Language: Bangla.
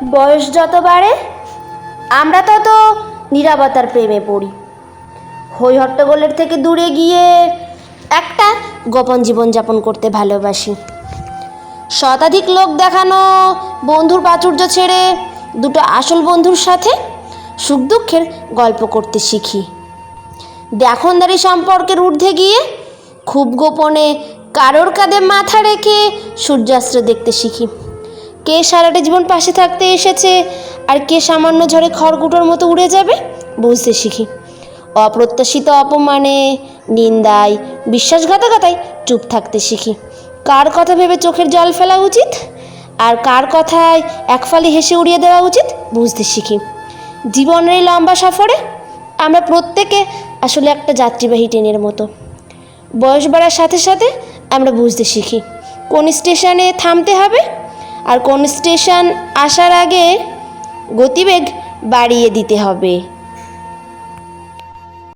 বয়স যত বাড়ে আমরা তত নীরবতার প্রেমে পড়ি। হই হট্টগোলের থেকে দূরে গিয়ে একটা গোপন জীবনযাপন করতে ভালোবাসি। শতাধিক লোক দেখানো বন্ধুর প্রাচুর্য ছেড়ে দুটো আসল বন্ধুর সাথে সুখ দুঃখের গল্প করতে শিখি। দেখনদারি সম্পর্কের ঊর্ধ্বে গিয়ে খুব গোপনে কারোর কাঁধে মাথা রেখে সূর্যাস্ত দেখতে শিখি। কে সারাটা জীবন পাশে থাকতে এসেছে আর কে সামান্য ঝড়ে খড়কুটোর মতো উড়ে যাবে বুঝতে শিখি। অপ্রত্যাশিত অপমানে, নিন্দায়, বিশ্বাসঘাতকতায় চুপ থাকতে শিখি। কার কথা ভেবে চোখের জল ফেলা উচিত আর কার কথায় একফালি হেসে উড়িয়ে দেওয়া উচিত বুঝতে শিখি। জীবনের এই লম্বা সফরে আমরা প্রত্যেকে আসলে একটা যাত্রীবাহী ট্রেনের মতো। বয়স বাড়ার সাথে সাথে আমরা বুঝতে শিখি কোন স্টেশনে থামতে হবে আর কোন স্টেশন আসার আগে গতিবেগ বাড়িয়ে দিতে হবে।